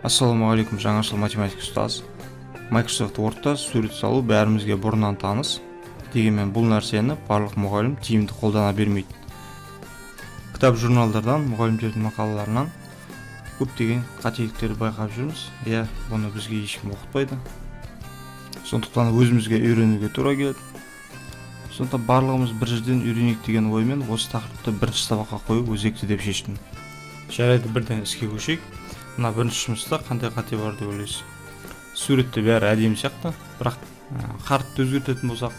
Ассалаумағалейкум, жаңашыл математик ұстаз. Microsoft Word'та сурет салу бәрімізге бұрыннан таныс. Дегенмен бұл нәрсені барлық мұғалім тиімді қолдана бермейді. Кітап журналдардан, мұғалімдердің мақалаларынан көптеген қателіктерді байқап жүрміз. Бұны бізге ешкім оқытпайды. Сондықтан өзімізге үйренуге тура келеді. Сондықтан барлығымыз бір жерден үйренейік деген оймен осы тақырыпты бірінші сабаққа қою өзекті деп шештім. Жарайды, бірден іске көшейік. Мына бірінші жұмыста қандай қате бар деп ойлайсыз? Суретте бәрі әдемі сияқты, бірақ қаріпті өзгертетін болсақ,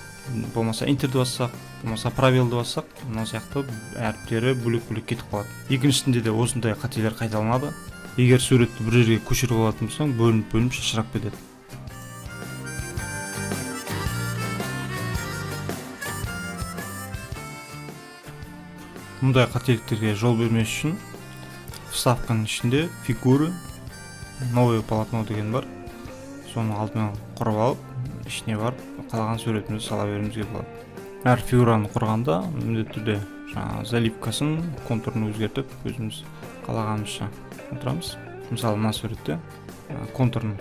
болмаса интерді бассақ, болмаса пробелді бассақ, мына сияқты әріптері бөлек-бөлек кетіп қалады. Екіншісінде де осындай қателер қайталанады. Егер суретті бір жерге көшіріп алатын болсаң, бөлініп шашырап кетеді. Мұндай қателіктерге жол бермес үшін вставканың ішінде фигуры, новое полотно деген бар. Соны алдымен құрып алып, ішіне барып, қалаған суретімізді сала беруімізге болады. Әр фигураны құрғанда міндетті түрде заливкасын, контурын өзгертіп, өзіміз қалағанымызша отырамыз. Мысалы, мына суретте контурын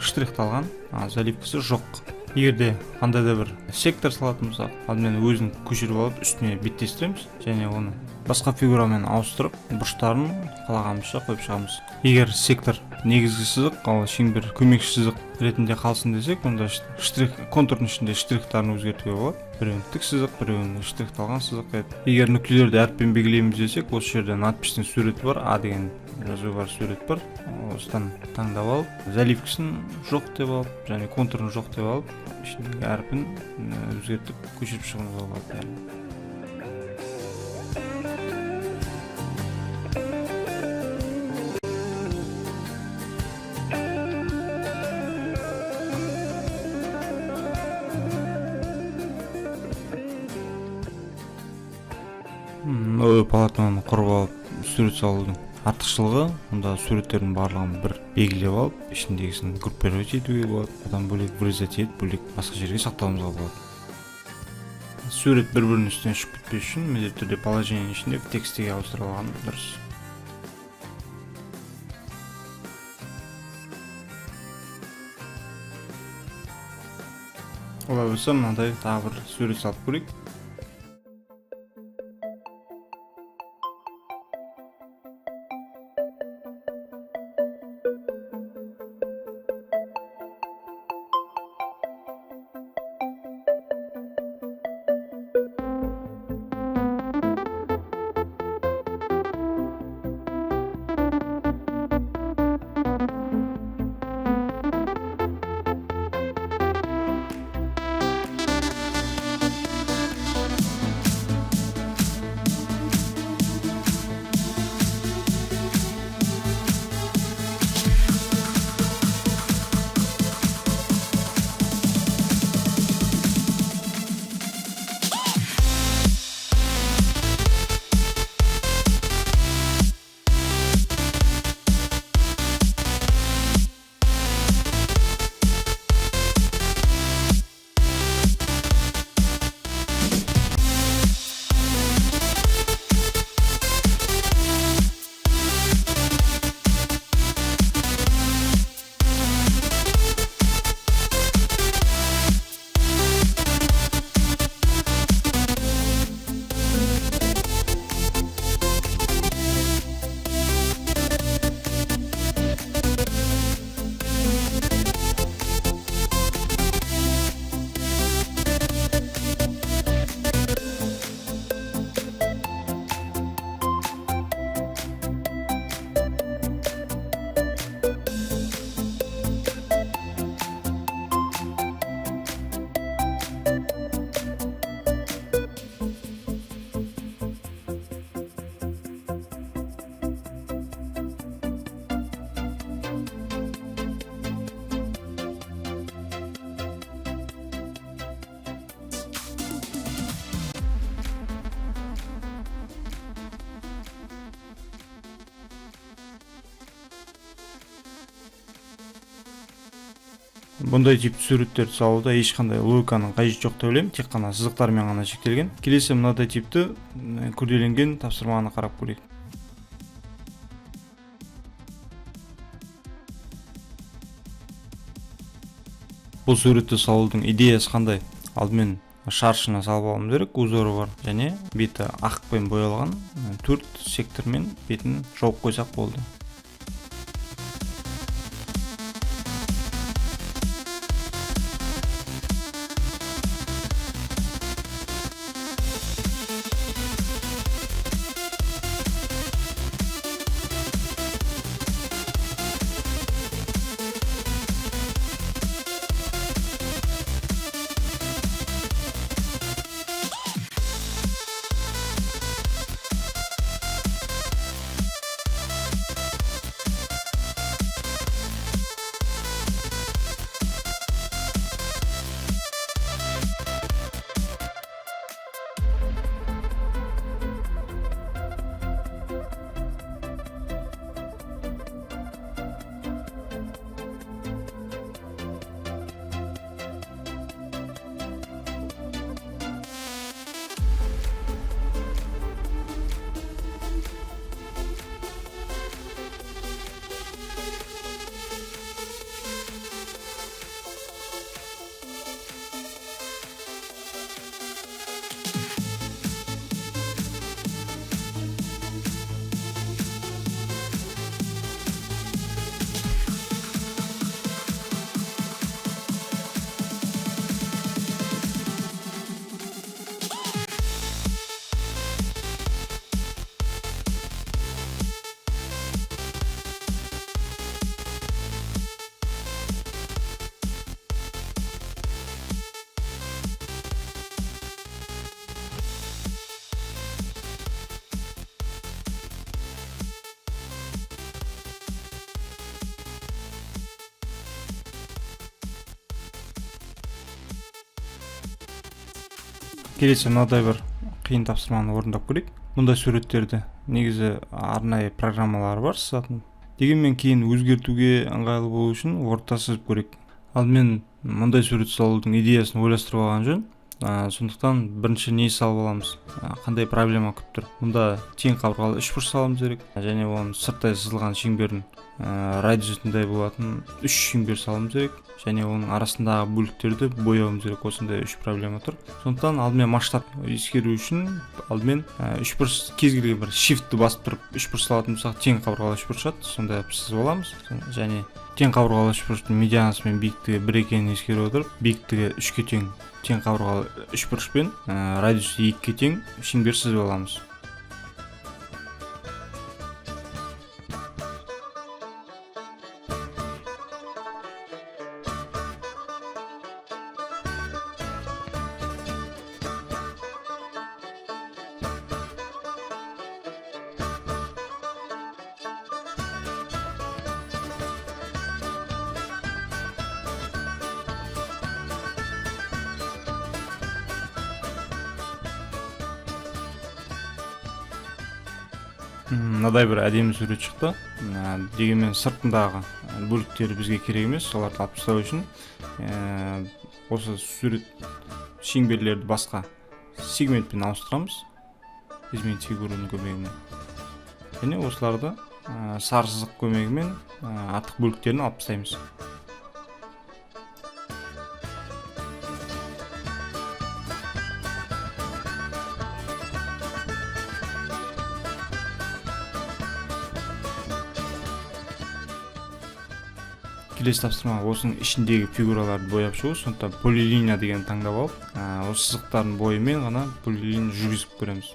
штрихталған, заливкасы жоқ. Егерде қандай да бір сектор салатын болсақ, алдымен өзін көшіріп алып, үстіне беттестіреміз, және оны басқа фигурамен ауыстырып, бұрыштарын қалағанымызша қойып шығамыз. Егер сектор негізгі сызық, ал шеңбер көмекші сызық ретінде қалсын десек, онда контурдың ішінде штрихтарын өзгертуге болады. Біреуін тік сызық, біреуін штрихталған сызық еді. Егер нүктелерді әріппен белгілейміз десек, осы жерде надпистің суреті бар, А деген жазу бар, сурет бар. Осыдан таңдап алып, заливкасын жоқ деп алып, және контурын жоқ деп алып, ішіндегі әрпін өзгертіп көшіріп шығуымызға болады. Полотноны құрып алып, сурет салудың артықшылығы, онда суреттердің барлығын бір белгілеп алып, ішіндегісін группировать етуге болады. Одан бөлек вырезать етіп, бөлек басқа жерге сақтауымызға болады. Сурет бір-бірінің үстінен шығып кетпес үшін міндетті түрде положение ішінде текстіге ауыстырылған дұрыс. Олай болса, мынадай тағы бір сурет салып көрейік. Бұндай типті суреттерді салуда ешқандай логиканың қажеті жоқ деп ойлаймын, тек қана сызықтармен ғана шектелген. Келесі мынадай типті күрделенген тапсырманы қарап көрейік. Бул сүрөттү салуудун идеясы кандай? Алдымен шаршына салып алуым керек, узору бар және бети акпен боялган 4 сектормен бетин жауып койсак болду. Келесі мынадай бір қиын тапсырманы орындап көрейік. Мұндай суреттерді негізі арнайы программалары бар сызатын. Дегенмен кейін өзгертуге ыңғайлы болу үшін ортаға сызып көрейік. Алдымен мұндай сурет салудың идеясын ойластырып алған жөн. Сондықтан бірінші не салып аламыз? Қандай проблема күтіп тұр? Мұнда тең қабырғалы үшбұрыш салуымыз керек. Және оның сырттай сызылған шеңбердің радиусындай болатын 3 шеңбер салуымыз керек. Және оның арасындағы бөліктерді бояуымыз керек. Осындай 3 проблема тұр. Сондықтан алдымен масштаб ескеру үшін алдымен үшбұрыш кез келген бір shift-ті басып тұрып үшбұрыш салатын болсақ тең қабырғалы үшбұрыш шығады. Сондай сызып аламыз. Және тең қабырғалы үшбұрыштың медианасы мен биіктігі 1 екенін ескере отырып, биіктігі 3-ке тең қабырғалы үшбұрыш пен радиусы 2-ке тең шеңбер сызып аламыз. Мынадай бір әдемі сурет шықты. Дегенмен сыртындағы бөліктері бізге керек емес, соларды алып тастау үшін осы сурет шеңберлерді басқа сегментпен ауыстырамыз. Изменить фигураның көмегімен. Және осыларды сары сызық көмегімен артық бөліктерін алып тастаймыз. Келесі тапсырма осының ішіндегі фигураларды бояп шығу. Сондықтан полилиния деген таңдап алып, осы сызықтардың бойымен ғана полилиния жүргізіп көреміз.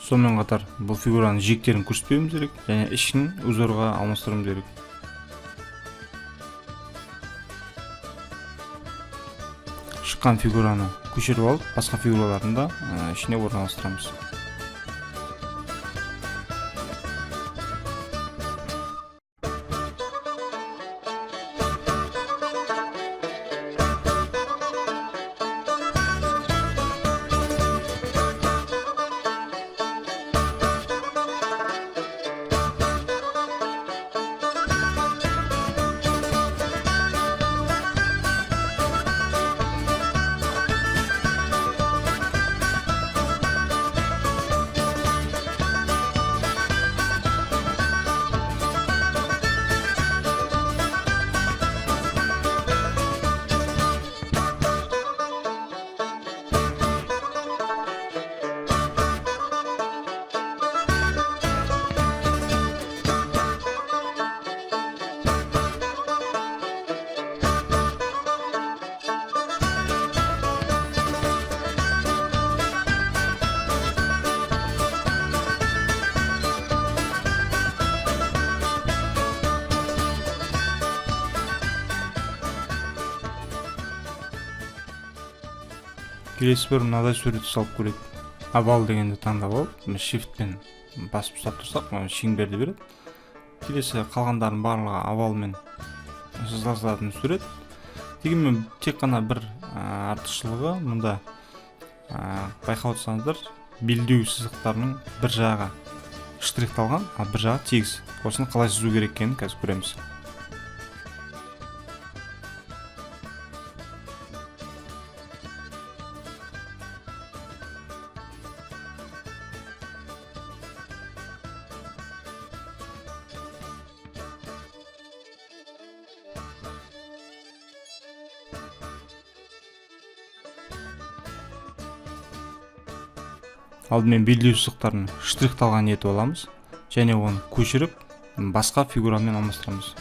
Сонымен қатар бұл фигураның жиектерін көрсетпеуіміз керек және ішін узорға алмастыруымыз керек. Шыққан фигураны көшіріп алып, басқа фигураларын да ішіне орналастырамыз. Келесі бір мынадай сурет салып көрейік. Овал дегенді таңдап алып, shiftпен басып ұстап тұрсақ, шеңберді береді. Келесі қалғандардың барлығы овалмен сызылатын сурет. Дегенмен тек қана бір артықшылығы мұнда байқап отырсаңыздар, белдеу сызықтарының бір жағы штрихталған, ал бір жағы тегіс. Осыны қалай сызу керек екенін қазір көреміз. Алдымен белдеу сызықтарын штрихталған етіп аламыз және оны көшіріп басқа фигурамен алмастырамыз.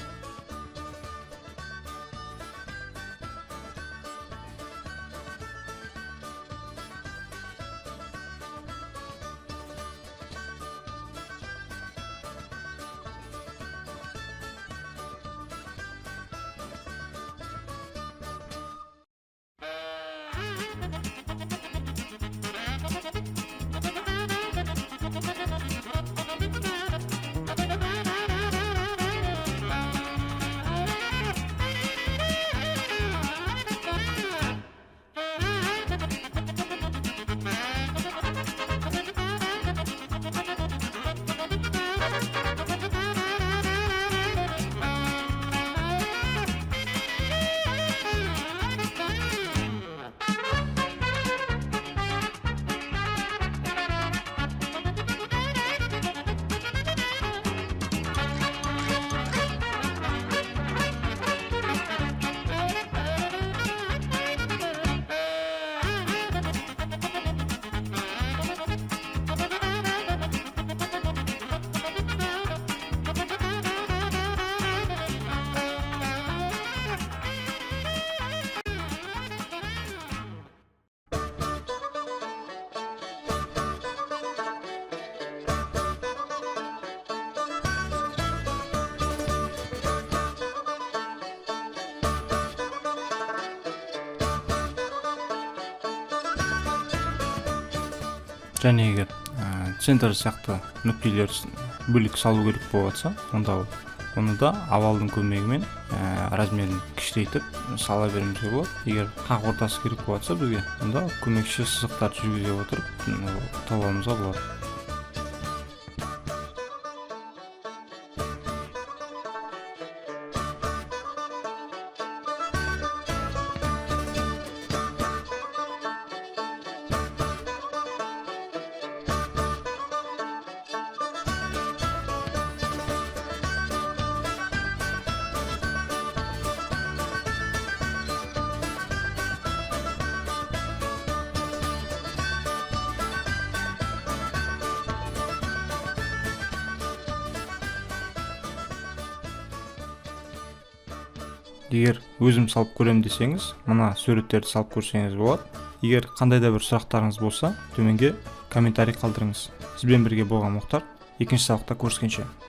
Және егер центр сияқты нүктелер бөлік салу керек болып жатса, оны да овалдың көмегімен размерін кішірейтіп сала беруімізге болады. Егер қақ ортасы керек болып жатса бізге, онда көмекші сызықтарды жүргізе отырып табуымызға болады. Егер өзім салып көрем десеңіз, мына суреттерді салып көрсеңіз болады. Егер қандай да бір сұрақтарыңыз болса, төменге комментарий қалдырыңыз. Сізбен бірге болған Мұхтар. Екінші сабақта көріскенше.